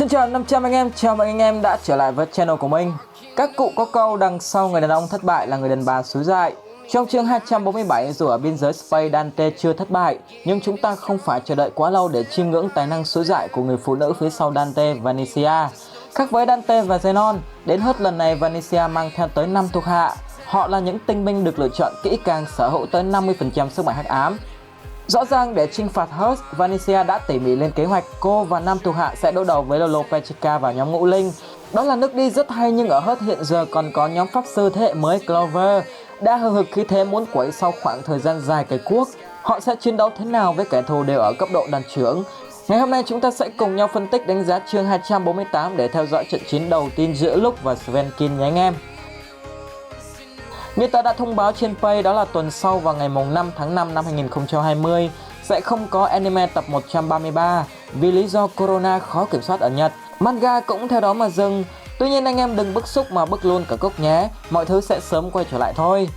Xin chào 500 anh em, chào mừng anh em đã trở lại với channel của mình. Các cụ có câu đằng sau người đàn ông thất bại là người đàn bà xúi dại. Trong chương 247, dù ở biên giới Spain Dante chưa thất bại, nhưng chúng ta không phải chờ đợi quá lâu để chiêm ngưỡng tài năng xúi dại của người phụ nữ phía sau Dante, Vanicia. Khác với Dante và Zenon, đến hết lần này Vanicia mang theo tới 5 thuộc hạ. Họ là những tinh binh được lựa chọn kỹ càng, sở hữu tới 50% sức mạnh hắc ám. Rõ ràng để chinh phạt Hurst, Vanicia đã tỉ mỉ lên kế hoạch cô và 5 thuộc hạ sẽ đối đầu với Lolo Petrica vào nhóm ngũ linh. Đó là nước đi rất hay, nhưng ở Hurst hiện giờ còn có nhóm pháp sư thế hệ mới Clover đã hừng hực khí thế muốn quẩy sau khoảng thời gian dài cày cuốc. Họ sẽ chiến đấu thế nào với kẻ thù đều ở cấp độ đoàn trưởng. Ngày hôm nay chúng ta sẽ cùng nhau phân tích đánh giá chương 248 để theo dõi trận chiến đầu tiên giữa Luke và Svenkin nhé anh em. Như ta đã thông báo trên page, đó là tuần sau vào ngày 5 tháng 5 năm 2020 sẽ không có anime tập 133 vì lý do corona khó kiểm soát ở Nhật. Manga cũng theo đó mà dừng. Tuy nhiên anh em đừng bức xúc mà bức luôn cả cốc nhé, mọi thứ sẽ sớm quay trở lại thôi.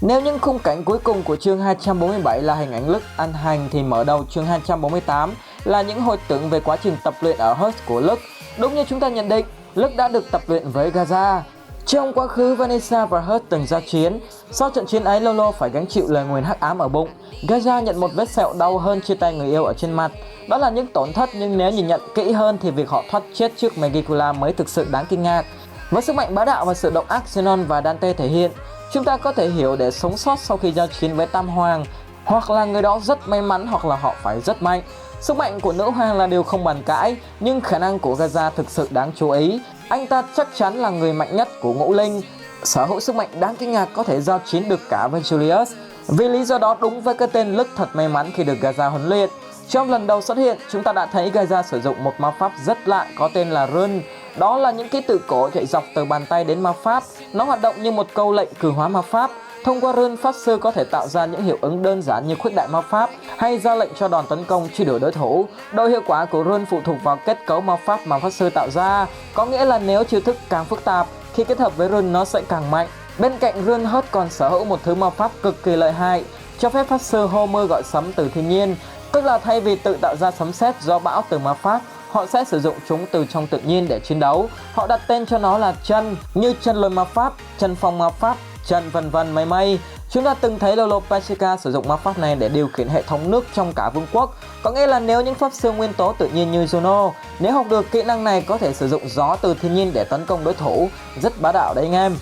Nếu những khung cảnh cuối cùng của chương 247 là hình ảnh Luke ăn hành thì mở đầu chương 248 là những hồi tưởng về quá trình tập luyện ở Hurst của Luke. Đúng như chúng ta nhận định, Luke đã được tập luyện với Gaza. Trong quá khứ, Vanessa và Hurst từng giao chiến. Sau trận chiến ấy, Lolo phải gánh chịu lời nguyền hắc ám ở bụng. Gaza nhận một vết sẹo đau hơn chia tay người yêu ở trên mặt. Đó là những tổn thất, nhưng nếu nhìn nhận kỹ hơn thì việc họ thoát chết trước Megicula mới thực sự đáng kinh ngạc. Với sức mạnh bá đạo và sự động ác Zenon và Dante thể hiện, chúng ta có thể hiểu để sống sót sau khi giao chiến với Tam Hoàng, hoặc là người đó rất may mắn hoặc là họ phải rất mạnh. Sức mạnh của nữ hoàng là điều không bàn cãi, nhưng khả năng của Gaza thực sự đáng chú ý. Anh ta chắc chắn là người mạnh nhất của ngũ linh, sở hữu sức mạnh đáng kinh ngạc, có thể giao chiến được cả với Julius. Vì lý do đó đúng với cái tên Luke thật may mắn khi được Gaza huấn luyện. Trong lần đầu xuất hiện, chúng ta đã thấy Gaza sử dụng một ma pháp rất lạ có tên là Rune. Đó là những ký tự cổ chạy dọc từ bàn tay đến ma pháp. Nó hoạt động như một câu lệnh cử hóa ma pháp. Thông qua Rune, pháp sư có thể tạo ra những hiệu ứng đơn giản như khuếch đại ma pháp hay ra lệnh cho đòn tấn công truy đuổi đối thủ. Độ hiệu quả của Rune phụ thuộc vào kết cấu ma pháp mà pháp sư tạo ra. Có nghĩa là nếu chiêu thức càng phức tạp, khi kết hợp với Rune nó sẽ càng mạnh. Bên cạnh Rune, Hurst còn sở hữu một thứ ma pháp cực kỳ lợi hại, cho phép pháp sư hô mưa gọi sấm từ thiên nhiên. Tức là thay vì tự tạo ra sấm sét gió bão từ ma pháp, họ sẽ sử dụng chúng từ trong tự nhiên để chiến đấu. Họ đặt tên cho nó là chân, như chân lôi ma pháp, chân phong ma pháp, chân vân vân mây mây. Chúng ta từng thấy Lolo Petrica sử dụng ma pháp này để điều khiển hệ thống nước trong cả vương quốc. Có nghĩa là nếu những pháp sư nguyên tố tự nhiên như Juno, nếu học được kỹ năng này có thể sử dụng gió từ thiên nhiên để tấn công đối thủ. Rất bá đạo đấy anh em.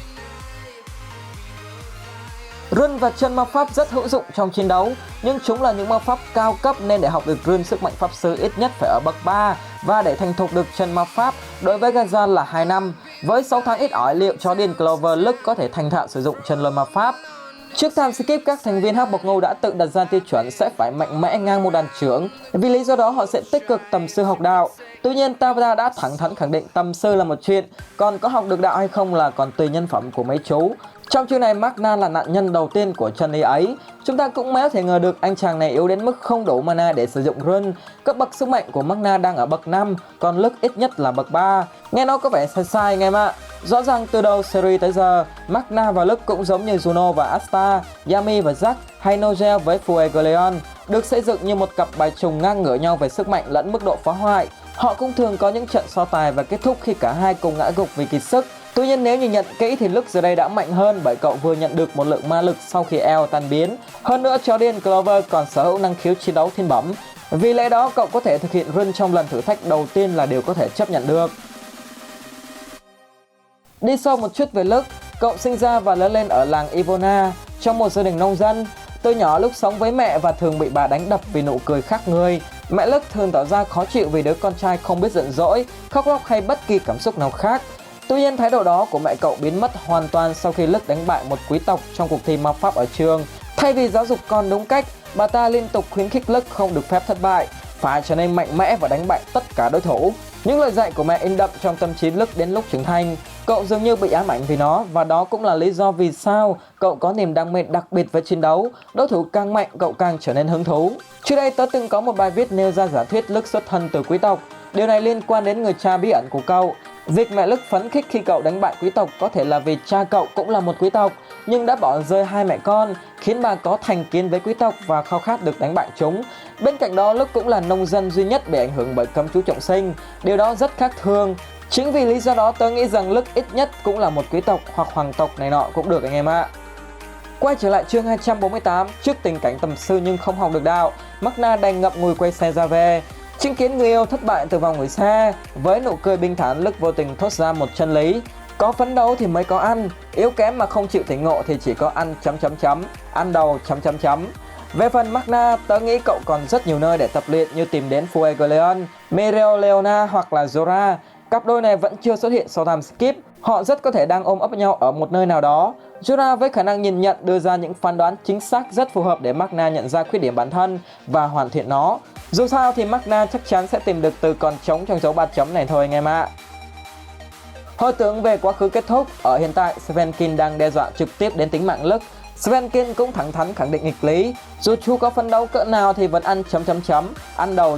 Rune và chân ma pháp rất hữu dụng trong chiến đấu, nhưng chúng là những ma pháp cao cấp nên để học được Rune, sức mạnh pháp sư ít nhất phải ở bậc 3, và để thành thục được chân ma pháp đối với Gaza là 2 năm. Với 6 tháng ít ỏi, liệu chó điên Clover Luke có thể thành thạo sử dụng chân lôi ma pháp? Trước time skip, các thành viên hắc bộc ngưu đã tự đặt ra tiêu chuẩn sẽ phải mạnh mẽ ngang một đoàn trưởng. Vì lý do đó họ sẽ tích cực tầm sư học đạo. Tuy nhiên Tabata đã thẳng thắn khẳng định tầm sư là một chuyện, còn có học được đạo hay không là còn tùy nhân phẩm của mấy chú. Trong chương này, Magna là nạn nhân đầu tiên của chân lý ấy. Chúng ta cũng mới có thể ngờ được anh chàng này yếu đến mức không đủ mana để sử dụng Rune. Cấp bậc sức mạnh của Magna đang ở bậc 5, còn Luke ít nhất là bậc 3. Nghe nó có vẻ sai sai anh em ạ. Rõ ràng từ đầu series tới giờ, Magna và Luke cũng giống như Juno và Asta, Yami và Zack hay Nogel với Fuegoleon, được xây dựng như một cặp bài trùng ngang ngửa nhau về sức mạnh lẫn mức độ phá hoại. Họ cũng thường có những trận so tài và kết thúc khi cả hai cùng ngã gục vì kiệt sức. Tuy nhiên nếu nhìn nhận kỹ thì Luke giờ đây đã mạnh hơn bởi cậu vừa nhận được một lượng ma lực sau khi El tan biến. Hơn nữa, chó điên Clover còn sở hữu năng khiếu chiến đấu thiên bẩm. Vì lẽ đó cậu có thể thực hiện Rune trong lần thử thách đầu tiên là điều có thể chấp nhận được. Đi sâu một chút về Luke, cậu sinh ra và lớn lên ở làng Ivona trong một gia đình nông dân. Từ nhỏ Luke sống với mẹ và thường bị bà đánh đập vì nụ cười khác người. Mẹ Luke thường tỏ ra khó chịu vì đứa con trai không biết giận dỗi, khóc lóc hay bất kỳ cảm xúc nào khác. Tuy nhiên thái độ đó của mẹ cậu biến mất hoàn toàn sau khi Luke đánh bại một quý tộc trong cuộc thi ma pháp ở trường. Thay vì giáo dục con đúng cách, bà ta liên tục khuyến khích Luke không được phép thất bại, phải trở nên mạnh mẽ và đánh bại tất cả đối thủ. Những lời dạy của mẹ in đậm trong tâm trí Luke đến lúc trưởng thành. Cậu dường như bị ám ảnh vì nó, và đó cũng là lý do vì sao cậu có niềm đam mê đặc biệt với chiến đấu. Đối thủ càng mạnh cậu càng trở nên hứng thú. Trước đây tớ từng có một bài viết nêu ra giả thuyết Luke xuất thân từ quý tộc. Điều này liên quan đến người cha bí ẩn của cậu. Việc mẹ Lức phấn khích khi cậu đánh bại quý tộc có thể là vì cha cậu cũng là một quý tộc nhưng đã bỏ rơi hai mẹ con, khiến bà có thành kiến với quý tộc và khao khát được đánh bại chúng. Bên cạnh đó, Lức cũng là nông dân duy nhất bị ảnh hưởng bởi cấm chú trọng sinh, điều đó rất khác thường. Chính vì lý do đó tớ nghĩ rằng Lức ít nhất cũng là một quý tộc hoặc hoàng tộc này nọ cũng được anh em ạ. Quay trở lại chương 248, trước tình cảnh tầm sư nhưng không học được đạo, Magna đành ngậm ngùi quay xe ra về. Chứng kiến người yêu thất bại từ vòng gửi xe, với nụ cười bình thản, Lức vô tình thốt ra một chân lý: có phấn đấu thì mới có ăn, yếu kém mà không chịu tỉnh ngộ thì chỉ có ăn ... ăn đầu ... Về phần Magna, tớ nghĩ cậu còn rất nhiều nơi để tập luyện như tìm đến Fuegoleon, Mereoleona hoặc là Zora. Cặp đôi này vẫn chưa xuất hiện sau time skip, họ rất có thể đang ôm ấp nhau ở một nơi nào đó. Zora với khả năng nhìn nhận đưa ra những phán đoán chính xác rất phù hợp để Magna nhận ra khuyết điểm bản thân và hoàn thiện nó. Dù sao thì Magna chắc chắn sẽ tìm được từ còn trống trong dấu 3 chấm này thôi anh em ạ. Hồi tưởng về quá khứ kết thúc, ở hiện tại Svenkin đang đe dọa trực tiếp đến tính mạng Lức. Svenkin cũng thẳng thắn khẳng định nghịch lý, dù chú có phấn đấu cỡ nào thì vẫn ăn ... ăn đầu ...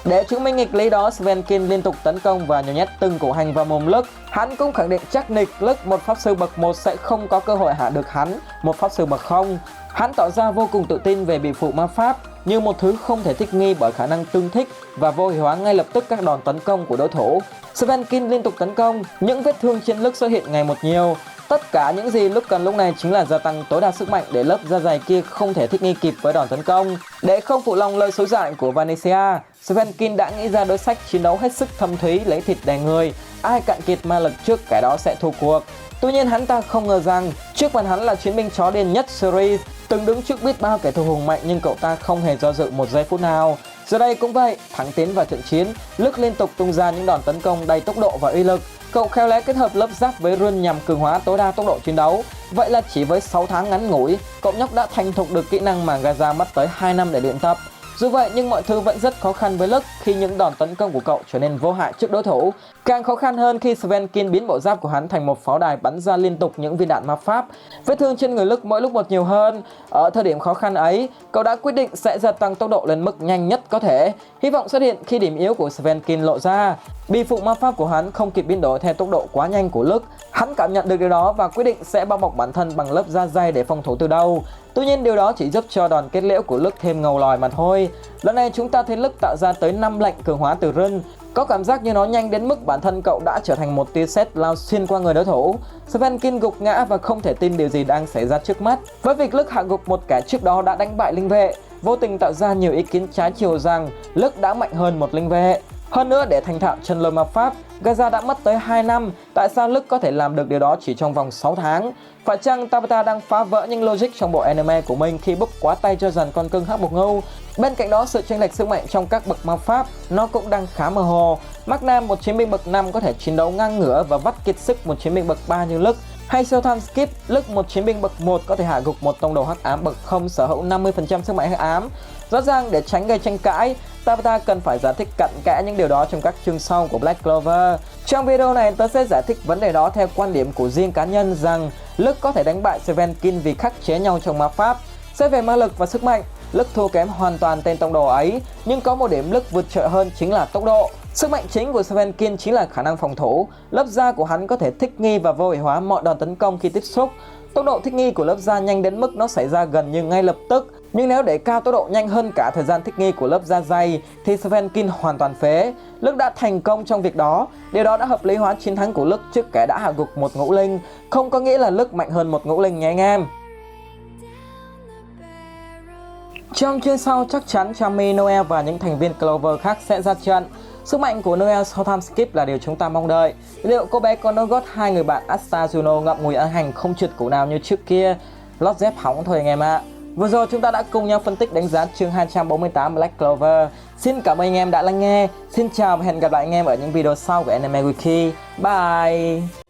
Để chứng minh nghịch lý đó, Svenkin liên tục tấn công và nhồi nhét từng củ hành vào mồm Lức. Hắn cũng khẳng định chắc nịch Lức, một pháp sư bậc 1 sẽ không có cơ hội hạ được hắn, một pháp sư bậc 0. Hắn tỏ ra vô cùng tự tin về bị phụ ma pháp, như một thứ không thể thích nghi bởi khả năng tương thích và vô hiệu hóa ngay lập tức các đòn tấn công của đối thủ. Svenkin liên tục tấn công, những vết thương trên Lức xuất hiện ngày một nhiều. Tất cả những gì Lức cần lúc này chính là gia tăng tối đa sức mạnh để lớp da dày kia không thể thích nghi kịp với đòn tấn công. Để không phụ lòng lời xối dại của Vanessa, Svenkin đã nghĩ ra đối sách chiến đấu hết sức thâm thúy lấy thịt đè người, ai cạn kiệt ma lực trước kẻ đó sẽ thua cuộc. Tuy nhiên hắn ta không ngờ rằng trước mặt hắn là chiến binh chó điên nhất series, từng đứng trước biết bao kẻ thù hùng mạnh nhưng cậu ta không hề do dự một giây phút nào. Giờ đây cũng vậy, thẳng tiến vào trận chiến, Lức liên tục tung ra những đòn tấn công đầy tốc độ và uy lực. Cậu khéo léo kết hợp lớp giáp với rune nhằm cường hóa tối đa tốc độ chiến đấu. Vậy là chỉ với 6 tháng ngắn ngủi, cậu nhóc đã thành thục được kỹ năng mà Gaza mất tới 2 năm để luyện tập. Dù vậy nhưng mọi thứ vẫn rất khó khăn với Lức khi những đòn tấn công của cậu trở nên vô hại trước đối thủ. Càng khó khăn hơn khi Svenkin biến bộ giáp của hắn thành một pháo đài bắn ra liên tục những viên đạn ma pháp. Vết thương trên người Lức mỗi lúc một nhiều hơn. Ở thời điểm khó khăn ấy, cậu đã quyết định sẽ gia tăng tốc độ lên mức nhanh nhất có thể. Hy vọng xuất hiện khi điểm yếu của Svenkin lộ ra. Bị phụ ma pháp của hắn không kịp biến đổi theo tốc độ quá nhanh của Lức. Hắn cảm nhận được điều đó và quyết định sẽ bao bọc bản thân bằng lớp da dày để phòng thủ từ đầu. Tuy nhiên điều đó chỉ giúp cho đòn kết liễu của Lức thêm ngầu lòi mà thôi. Lần này chúng ta thấy Lức tạo ra tới 5 lệnh cường hóa từ rune. Có cảm giác như nó nhanh đến mức bản thân cậu đã trở thành một tia sét lao xuyên qua người đối thủ. Svenkin gục ngã và không thể tin điều gì đang xảy ra trước mắt. Với việc Lức hạ gục một kẻ trước đó đã đánh bại linh vệ, vô tình tạo ra nhiều ý kiến trái chiều rằng Lức đã mạnh hơn một linh vệ. Hơn nữa, để thành thạo chân lôi ma pháp, Gaza đã mất tới 2 năm. Tại sao Lức có thể làm được điều đó chỉ trong vòng 6 tháng? Phải chăng Tabata đang phá vỡ những logic trong bộ anime của mình khi bốc quá tay cho dàn con cưng hắc bộc ngưu? Bên cạnh đó, sự chênh lệch sức mạnh trong các bậc ma pháp nó cũng đang khá mơ hồ. Magna, một chiến binh bậc 5 có thể chiến đấu ngang ngửa và vắt kiệt sức một chiến binh bậc 3 như Lức. Hay sau time skip, Lức, một chiến binh bậc 1 có thể hạ gục một tông đồ hắc ám bậc 0 sở hữu 50% sức mạnh hắc ám. Rõ ràng để tránh gây tranh cãi, Tabata cần phải giải thích cặn kẽ những điều đó trong các chương sau của Black Clover. Trong video này tớ sẽ giải thích vấn đề đó theo quan điểm của riêng cá nhân rằng Lức có thể đánh bại Svenkin vì khắc chế nhau trong ma pháp. Xét về ma lực và sức mạnh, Lức thua kém hoàn toàn tên tông đồ ấy, nhưng có một điểm Lức vượt trội hơn chính là tốc độ. Sức mạnh chính của Svenkin chính là khả năng phòng thủ. Lớp da của hắn có thể thích nghi và vô hiệu hóa mọi đòn tấn công khi tiếp xúc. Tốc độ thích nghi của lớp da nhanh đến mức nó xảy ra gần như ngay lập tức. Nhưng nếu để cao tốc độ nhanh hơn cả thời gian thích nghi của lớp da dày thì Svenkin hoàn toàn phế. Lức đã thành công trong việc đó. Điều đó đã hợp lý hóa chiến thắng của Lức trước kẻ đã hạ gục một ngũ linh. Không có nghĩa là Lức mạnh hơn một ngũ linh nhé anh em. Trong chương sau chắc chắn Chami, Noel và những thành viên Clover khác sẽ ra trận. Sức mạnh của Noel sau time skip là điều chúng ta mong đợi. Liệu cô bé có nối gót hai người bạn Asta Juno ngậm ngùi ăn hành không trượt củ nào như trước kia? Lót dép hỏng thôi anh em ạ. Vừa rồi chúng ta đã cùng nhau phân tích đánh giá chương 248 Black Clover. Xin cảm ơn anh em đã lắng nghe. Xin chào và hẹn gặp lại anh em ở những video sau của Anime Wiki. Bye!